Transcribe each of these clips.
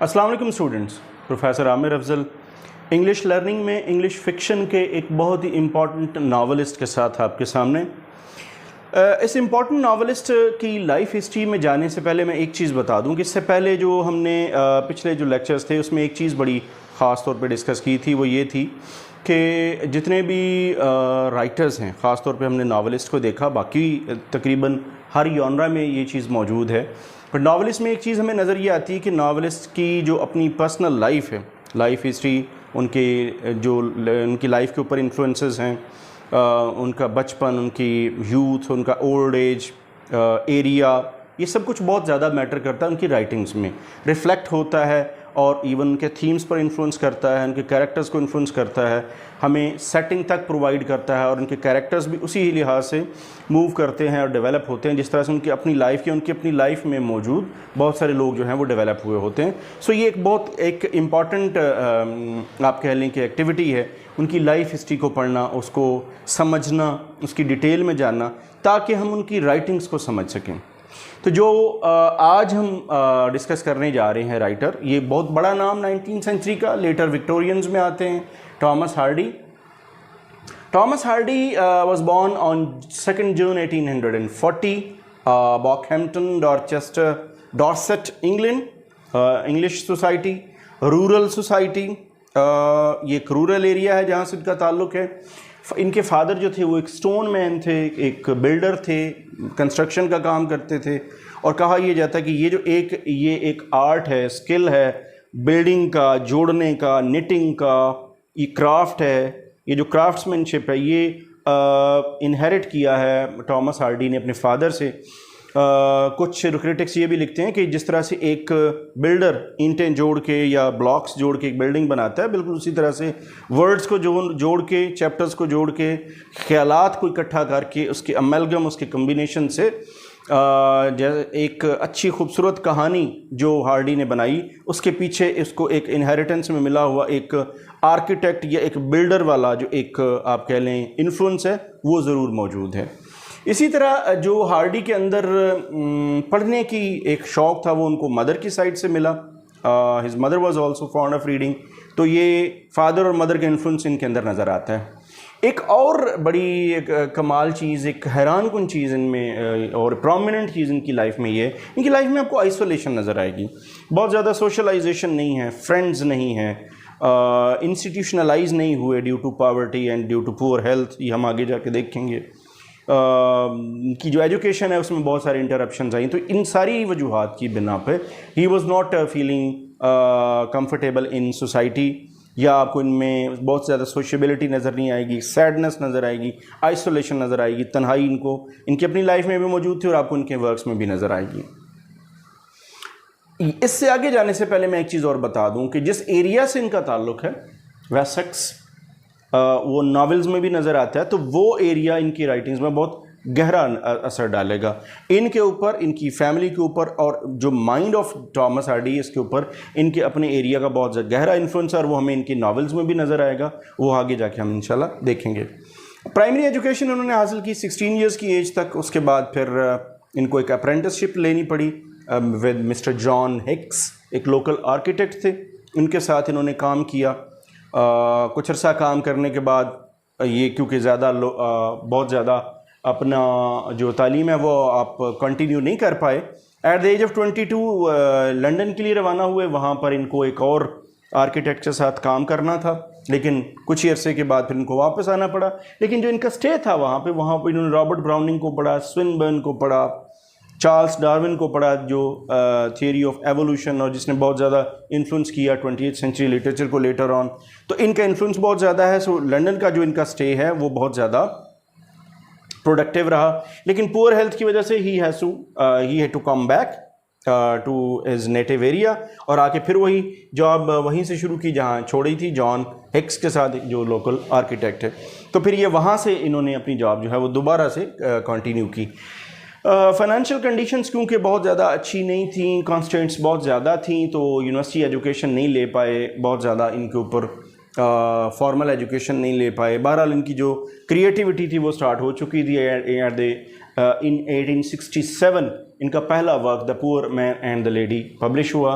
अस्सलाम वालेकुम students, professor Aamir Afzal English learning में इंग्लिश फ़िक्शन के एक बहुत ही इम्पॉर्टेंट नावलिस्ट के साथ आपके सामने। इस इम्पॉर्टेंट नावलिस्ट की लाइफ हिस्ट्री में जाने से पहले मैं एक चीज़ बता दूं कि इससे पहले जो हमने पिछले जो लेक्चर्स थे उसमें एक चीज़ बड़ी ख़ास तौर पे डिस्कस की थी, वो ये थी कि जितने भी राइटर्स हैं, ख़ास तौर पे हमने नावलिस्ट को देखा, बाकी तकरीबन हर जॉनरा में ये चीज़ मौजूद है। पर नावलिस्ट में एक चीज़ हमें नज़र ये आती है कि नावलिस्ट की जो अपनी पर्सनल लाइफ है, लाइफ हिस्ट्री, उनकी लाइफ के ऊपर इन्फ्लुएंसेस हैं, उनका बचपन, उनकी यूथ, उनका ओल्ड एज, एरिया, ये सब कुछ बहुत ज़्यादा मैटर करता है, उनकी राइटिंग्स में रिफ़्लेक्ट होता है और इवन उनके थीम्स पर इन्फ्लुएंस करता है, उनके कैरेक्टर्स को इन्फ्लुएंस करता है, हमें सेटिंग तक प्रोवाइड करता है और उनके कैरेक्टर्स भी उसी ही लिहाज से मूव करते हैं और डेवलप होते हैं जिस तरह से उनकी अपनी लाइफ में मौजूद बहुत सारे लोग जो हैं वो डेवलप हुए होते हैं। सो ये एक इम्पॉर्टेंट आप कह लें कि एक्टिविटी है, उनकी लाइफ हिस्ट्री को पढ़ना, उसको समझना, उसकी डिटेल में जानना, ताकि हम उनकी राइटिंग्स को समझ सकें। तो जो आज हम डिस्कस करने जा रहे हैं राइटर, ये बहुत बड़ा नाम 19th सेंचुरी का, लेटर विक्टोरियंस में आते हैं, Thomas Hardy. Thomas Hardy was born on 2 June 1840, Bockhampton, Dorset, England. English society, rural society, ये एक रूरल एरिया है जहाँ से इनका ताल्लुक़ है। इनके फादर जो थे वो एक स्टोन मैन थे, एक बिल्डर थे, कंस्ट्रक्शन का काम करते थे। और कहा यह जाता है कि ये एक आर्ट है, स्किल है, बिल्डिंग का, जोड़ने का, निटिंग का, ये क्राफ्ट है, ये जो क्राफ्ट्समैनशिप है, ये इनहेरिट किया है टॉमस हार्डी ने अपने फादर से। कुछ क्रिटिक्स ये भी लिखते हैं कि जिस तरह से एक बिल्डर ईंटें जोड़ के या ब्लॉक्स जोड़ के एक बिल्डिंग बनाता है, बिल्कुल उसी तरह से वर्ड्स को जोड़ के, चैप्टर्स को जोड़ के, ख्यालात को इकट्ठा करके, उसके अमेलगम, उसके कम्बिनेशन से जैसे एक अच्छी खूबसूरत कहानी जो हार्डी ने बनाई, उसके पीछे इसको एक इनहेरिटेंस में मिला हुआ एक आर्किटेक्ट या एक बिल्डर वाला जो एक आप कह लें इन्फ्लुएंस है, वो ज़रूर मौजूद है। इसी तरह जो हार्डी के अंदर पढ़ने की एक शौक़ था, वो उनको मदर की साइड से मिला। His mother was also fond of reading. तो ये फादर और मदर का इन्फ्लुएंस इनके अंदर नज़र आता है। एक और बड़ी कमाल चीज़, एक हैरान कुन चीज़ इनमें और प्रोमिनेंट चीज़ इनकी लाइफ में ये है, इनकी लाइफ में आपको आइसोलेशन नज़र आएगी। बहुत ज़्यादा सोशलाइजेशन नहीं है, फ्रेंड्स नहीं है, इंस्टीट्यूशनलाइज नहीं हुए due to poverty and due to poor health, ये हम आगे जाके देखेंगे। की जो एजुकेशन है उसमें बहुत सारे इंटरप्शंस आई। तो इन सारी वजूहात की बिना पे he was not feeling comfortable in society, या आपको इनमें बहुत ज़्यादा सोशबिलिटी नज़र नहीं आएगी, सैडनेस नज़र आएगी, आइसोलेशन नज़र आएगी, तन्हाई इनको इनकी अपनी लाइफ में भी मौजूद थी और आपको इनके वर्क्स में भी नज़र आएगी। इससे आगे जाने से पहले मैं एक चीज़ और बता दूं कि जिस एरिया से इनका ताल्लुक़ है, वेसेक्स, वो नॉवेल्स में भी नज़र आता है, तो वो एरिया इनकी राइटिंग्स में बहुत गहरा असर डालेगा इनके ऊपर, इनकी फैमिली के ऊपर, और जो माइंड ऑफ टॉमस हार्डी इसके ऊपर इनके अपने एरिया का बहुत गहरा इन्फ्लुएंस है, और वो हमें इनकी नॉवेल्स में भी नज़र आएगा, वो आगे जाके हम इंशाल्लाह देखेंगे। प्राइमरी एजुकेशन उन्होंने हासिल की 16 ईयर्स की एज तक। उसके बाद फिर इनको एक अप्रेंटिसशिप लेनी पड़ी विद मिस्टर जॉन हिक्स, एक लोकल आर्किटेक्ट थे, उनके साथ इन्होंने काम किया। कुछ अर्सा काम करने के बाद ये क्योंकि बहुत ज़्यादा अपना जो तालीम है वो आप कंटिन्यू नहीं कर पाए, at the age of 22 London के लिए रवाना हुए। वहाँ पर इनको एक और आर्किटेक्ट के साथ काम करना था, लेकिन कुछ ही अरसे के बाद फिर इनको वापस आना पड़ा। लेकिन जो इनका स्टे था वहाँ पे इन्होंने रॉबर्ट ब्राउनिंग को पढ़ा, स्विनबर्न को पढ़ा, चार्ल्स डार्विन को पढ़ा, जो थियरी ऑफ एवोल्यूशन, और जिसने बहुत ज़्यादा इन्फ्लुएंस किया 20th सेंचुरी लिटरेचर को लेटर ऑन। तो इनका इन्फ्लुएंस बहुत ज़्यादा है। सो लंदन का जो इनका स्टे है वो बहुत ज़्यादा प्रोडक्टिव रहा, लेकिन पुअर हेल्थ की वजह से ही had to come back to his native area, और आके फिर वही जॉब वहीं से शुरू की जहाँ छोड़ी थी, जॉन हिक्स के साथ, जो लोकल आर्किटेक्ट है। तो फिर ये वहाँ से इन्होंने अपनी जॉब जो है वो दोबारा से कंटिन्यू की। फाइनेंशियल कंडीशंस क्योंकि बहुत ज़्यादा अच्छी नहीं थी, कॉन्स्टेंट्स बहुत ज़्यादा थी, तो यूनिवर्सिटी एजुकेशन नहीं ले पाए, बहुत ज़्यादा इनके ऊपर फॉर्मल एजुकेशन नहीं ले पाए। बहरहाल इनकी जो क्रिएटिविटी थी वो स्टार्ट हो चुकी थी। इन 1867 इनका पहला work the poor man and the lady publish हुआ।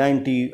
90